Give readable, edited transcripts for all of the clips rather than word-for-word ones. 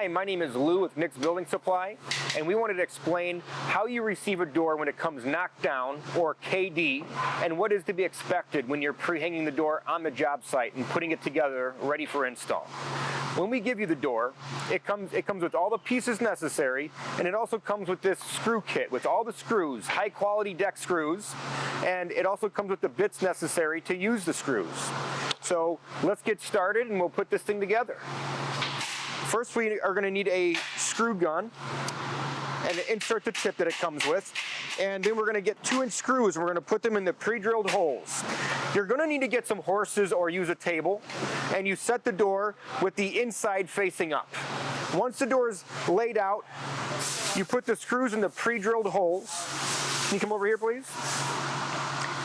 Hi, my name is Lou with Nick's Building Supply, and we wanted to explain how you receive a door when it comes knocked down, or KD, and what is to be expected when you're pre-hanging the door on the job site and putting it together ready for install. When we give you the door, it comes with all the pieces necessary, and it also comes with this screw kit with all the screws, high quality deck screws, and it also comes with the bits necessary to use the screws. So let's get started and we'll put this thing together. First, we are going to need a screw gun and insert the tip that it comes with. And then we're going to get 2-inch screws and we're going to put them in the pre-drilled holes. You're going to need to get some horses or use a table, and you set the door with the inside facing up. Once the door is laid out, you put the screws in the pre-drilled holes. Can you come over here, please?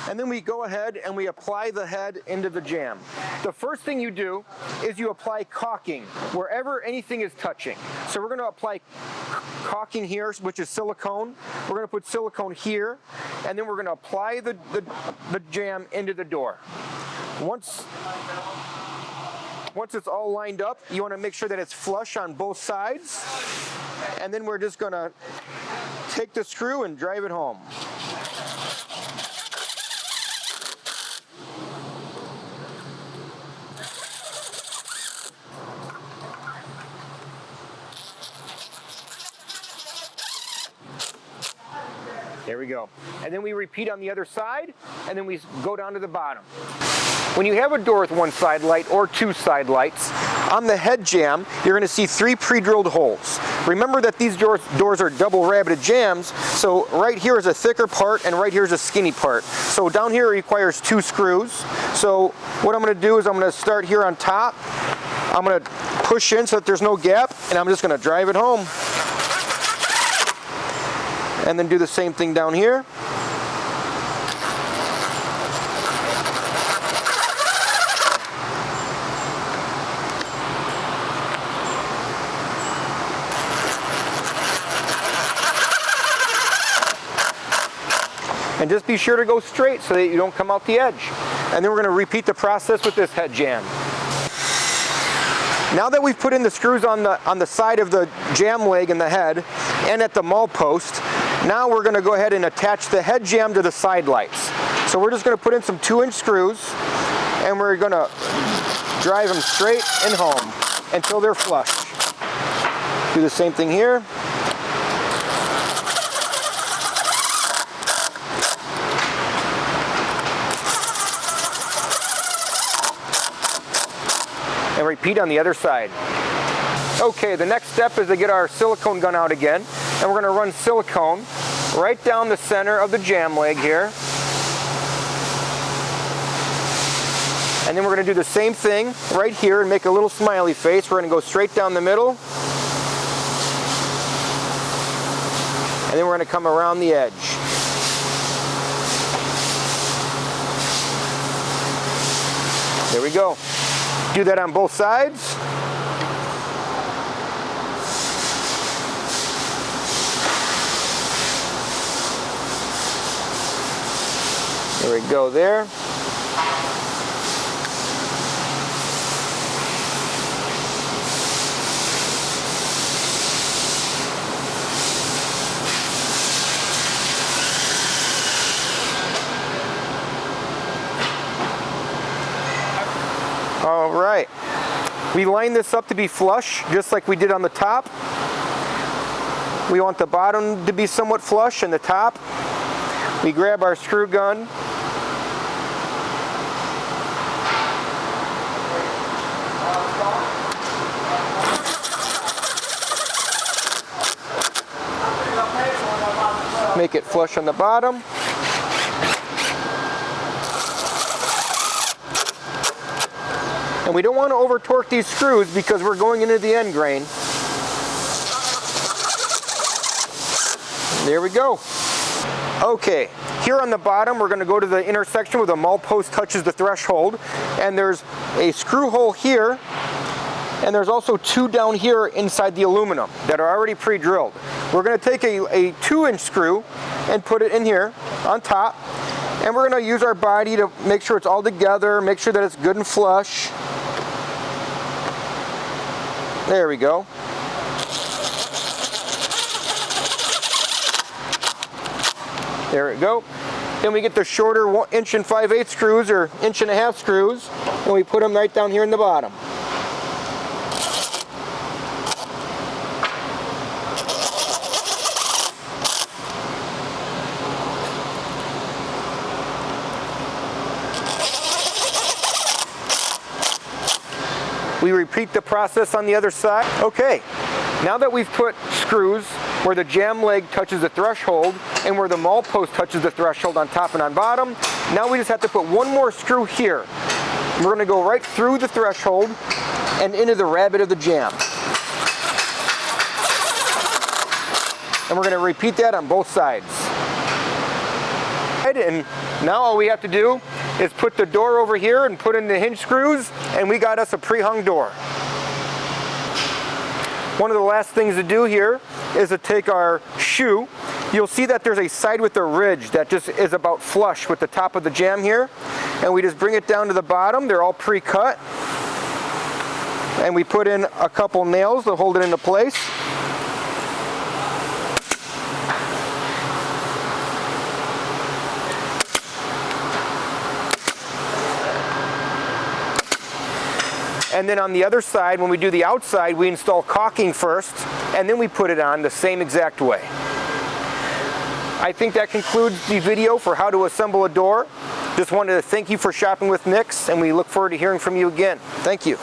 And then we go ahead and we apply the head into the jamb. The first thing you do is you apply caulking wherever anything is touching. So we're going to apply caulking here, which is silicone. We're going to put silicone here, and then we're going to apply the jamb into the door. Once it's all lined up, you want to make sure that it's flush on both sides. And then we're just going to take the screw and drive it home. There we go. And then we repeat on the other side, and then we go down to the bottom. When you have a door with one side light or 2 side lights, on the head jamb, you're going to see 3 pre-drilled holes. Remember that these doors are double rabbeted jambs, so right here is a thicker part and right here is a skinny part. So down here requires 2 screws. So what I'm going to do is I'm going to start here on top. I'm going to push in so that there's no gap, and I'm just going to drive it home. And then do the same thing down here. And just be sure to go straight so that you don't come out the edge. And then we're going to repeat the process with this head jamb. Now that we've put in the screws on the side of the jamb leg and the head and at the maul post, now we're going to go ahead and attach the head jamb to the side lights. So we're just going to put in some 2-inch screws and we're going to drive them straight and home until they're flush. Do the same thing here. And repeat on the other side. Okay, the next step is to get our silicone gun out again, and we're going to run silicone right down the center of the jamb leg here. And then we're going to do the same thing right here and make a little smiley face. We're going to go straight down the middle. And then we're going to come around the edge. There we go. Do that on both sides. There we go there. All right. We line this up to be flush, just like we did on the top. We want the bottom to be somewhat flush and the top. We grab our screw gun. Make it flush on the bottom. And we don't want to over torque these screws because we're going into the end grain. There we go. Okay, here on the bottom we're going to go to the intersection where the maul post touches the threshold, and there's a screw hole here, and there's also 2 down here inside the aluminum that are already pre-drilled. We're going to take a 2-inch screw and put it in here on top, and we're going to use our body to make sure it's all together, make sure that it's good and flush. There we go. There we go. Then we get the shorter 1 inch and 5/8 screws, or 1.5 inch screws, and we put them right down here in the bottom. We repeat the process on the other side. Okay, now that we've put screws where the jamb leg touches the threshold and where the maul post touches the threshold on top and on bottom, now we just have to put one more screw here. We're going to go right through the threshold and into the rabbet of the jamb. And we're going to repeat that on both sides. And now all we have to do is put the door over here and put in the hinge screws, and we got us a pre-hung door. One of the last things to do here is to take our shoe. You'll see that there's a side with a ridge that just is about flush with the top of the jamb here, and we just bring it down to the bottom. They're all pre-cut, and we put in a couple nails to hold it into place. And then on the other side, when we do the outside, we install caulking first, and then we put it on the same exact way. I think that concludes the video for how to assemble a door. Just wanted to thank you for shopping with Nick's, and we look forward to hearing from you again. Thank you.